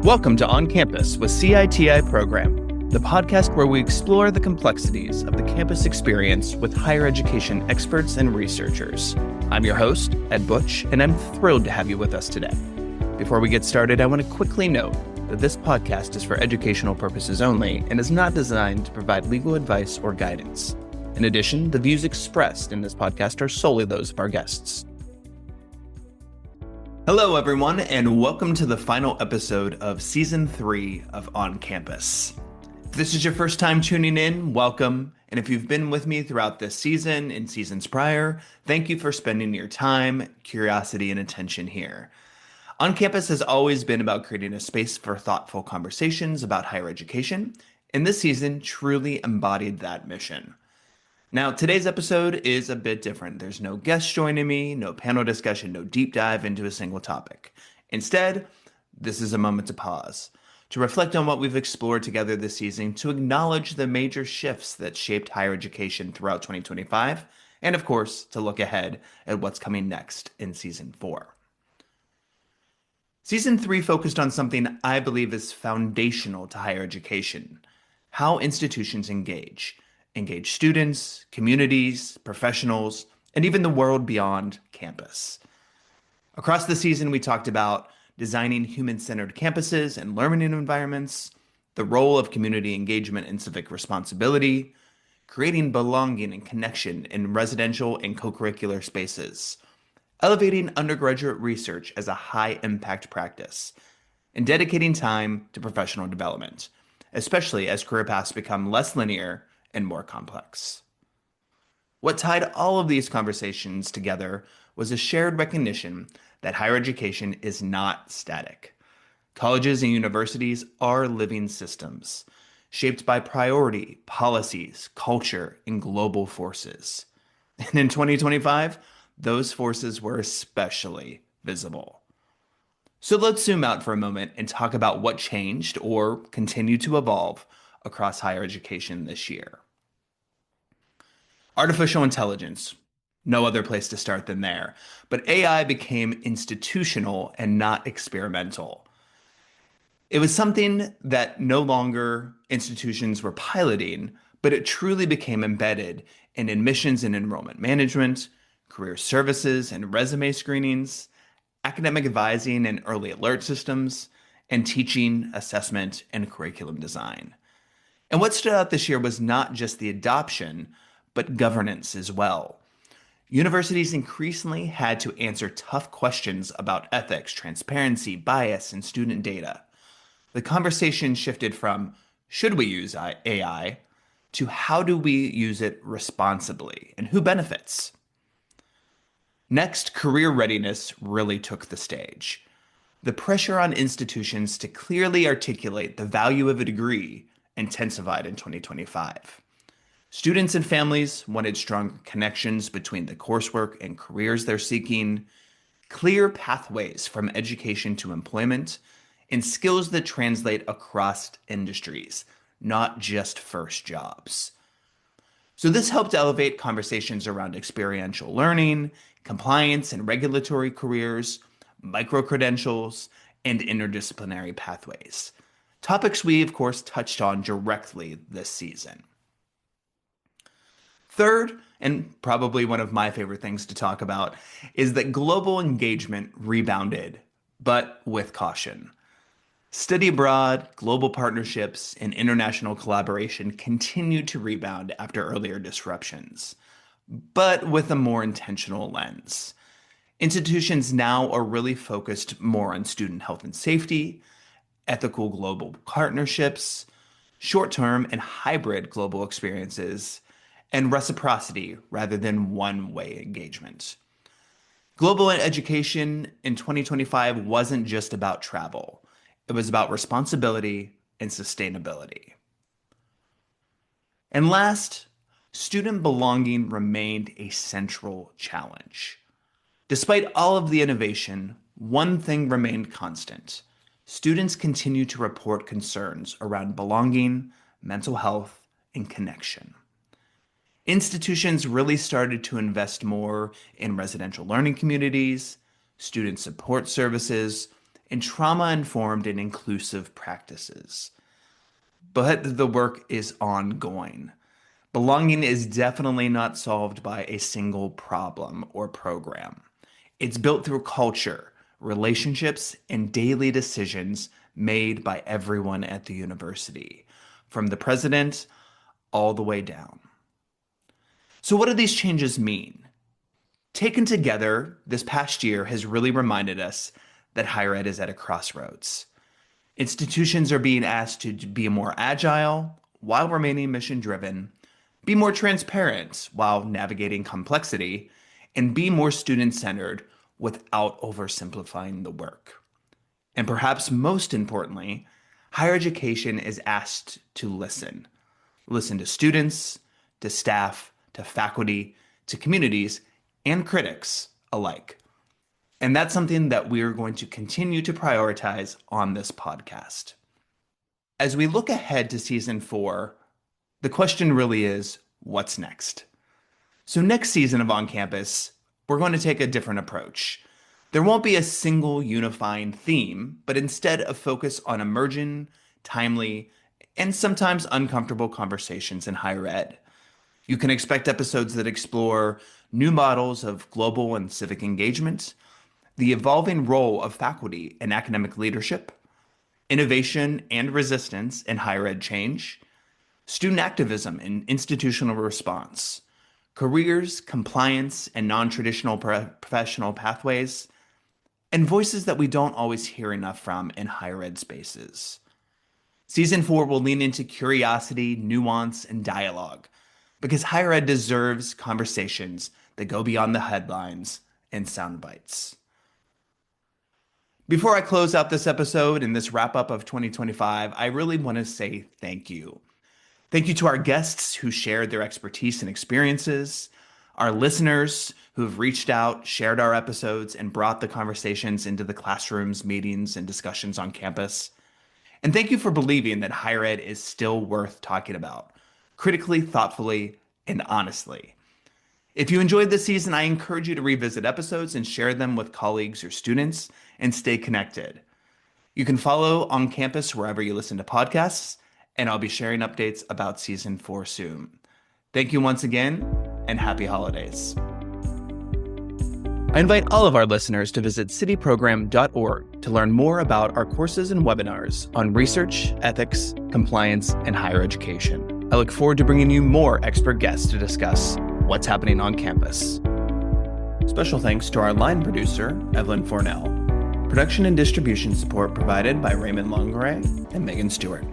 Welcome to On Campus with CITI Program, the podcast where we explore the complexities of the campus experience with higher education experts and researchers. I'm your host, Ed Butch, and I'm thrilled to have you with us today. Before we get started, I want to quickly note that this podcast is for educational purposes only and is not designed to provide legal advice or guidance. In addition, the views expressed in this podcast are solely those of our guests. Hello, everyone, and welcome to the final episode of Season 3 of On Campus. If this is your first time tuning in, welcome. And if you've been with me throughout this season and seasons prior, thank you for spending your time, curiosity, and attention here. On Campus has always been about creating a space for thoughtful conversations about higher education, and this season truly embodied that mission. Now, today's episode is a bit different. There's no guests joining me, no panel discussion, no deep dive into a single topic. Instead, this is a moment to pause, to reflect on what we've explored together this season, to acknowledge the major shifts that shaped higher education throughout 2025, and of course, to look ahead at what's coming next in Season 4. Season 3 focused on something I believe is foundational to higher education: how institutions engage students, communities, professionals, and even the world beyond campus. Across the season, we talked about designing human-centered campuses and learning environments, the role of community engagement and civic responsibility, creating belonging and connection in residential and co-curricular spaces, elevating undergraduate research as a high-impact practice, and dedicating time to professional development, especially as career paths become less linear and more complex. What tied all of these conversations together was a shared recognition that higher education is not static. Colleges and universities are living systems, shaped by priority, policies, culture, and global forces. And in 2025, those forces were especially visible. So let's zoom out for a moment and talk about what changed or continued to evolve across higher education this year. Artificial intelligence, no other place to start than there. But AI became institutional and not experimental. It was something that no longer institutions were piloting, but it truly became embedded in admissions and enrollment management, career services and resume screenings, academic advising and early alert systems, and teaching, assessment, and curriculum design. And what stood out this year was not just the adoption, but governance as well. Universities increasingly had to answer tough questions about ethics, transparency, bias, and student data. The conversation shifted from, should we use AI, to how do we use it responsibly, and who benefits? Next, career readiness really took the stage. The pressure on institutions to clearly articulate the value of a degree intensified in 2025. Students and families wanted strong connections between the coursework and careers they're seeking, clear pathways from education to employment, and skills that translate across industries, not just first jobs. So this helped elevate conversations around experiential learning, compliance and regulatory careers, micro-credentials, and interdisciplinary pathways. Topics we, of course, touched on directly this season. Third, and probably one of my favorite things to talk about, is that global engagement rebounded, but with caution. Study abroad, global partnerships, and international collaboration continued to rebound after earlier disruptions, but with a more intentional lens. Institutions now are really focused more on student health and safety, ethical global partnerships, short-term and hybrid global experiences, and reciprocity rather than one-way engagement. Global education in 2025 wasn't just about travel. It was about responsibility and sustainability. And last, student belonging remained a central challenge. Despite all of the innovation, one thing remained constant. Students continue to report concerns around belonging, mental health, and connection. Institutions really started to invest more in residential learning communities, student support services, and trauma-informed and inclusive practices. But the work is ongoing. Belonging is definitely not solved by a single problem or program. It's built through culture, relationships, and daily decisions made by everyone at the university, from the president all the way down. So what do these changes mean? Taken together, this past year has really reminded us that higher ed is at a crossroads. Institutions are being asked to be more agile while remaining mission-driven, be more transparent while navigating complexity, and be more student-centered without oversimplifying the work. And perhaps most importantly, higher education is asked to listen. Listen to students, to staff, to faculty, to communities, and critics alike. And that's something that we are going to continue to prioritize on this podcast. As we look ahead to season 4, the question really is, what's next? So next season of On Campus, we're going to take a different approach. There won't be a single unifying theme, but instead a focus on emerging, timely, and sometimes uncomfortable conversations in higher ed. You can expect episodes that explore new models of global and civic engagement, the evolving role of faculty in academic leadership, innovation and resistance in higher ed change, student activism and institutional response, careers, compliance, and non-traditional professional pathways, and voices that we don't always hear enough from in higher ed spaces. Season 4 will lean into curiosity, nuance, and dialogue, because higher ed deserves conversations that go beyond the headlines and sound bites. Before I close out this episode and this wrap-up of 2025, I really want to say thank you. Thank you to our guests who shared their expertise and experiences, our listeners who have reached out, shared our episodes, and brought the conversations into the classrooms, meetings, and discussions on campus. And thank you for believing that higher ed is still worth talking about, critically, thoughtfully, and honestly. If you enjoyed this season, I encourage you to revisit episodes and share them with colleagues or students and stay connected. You can follow On Campus wherever you listen to podcasts, and I'll be sharing updates about season 4 soon. Thank you once again, and happy holidays. I invite all of our listeners to visit cityprogram.org to learn more about our courses and webinars on research, ethics, compliance, and higher education. I look forward to bringing you more expert guests to discuss what's happening on campus. Special thanks to our line producer, Evelyn Fornell. Production and distribution support provided by Raymond Longeray and Megan Stewart.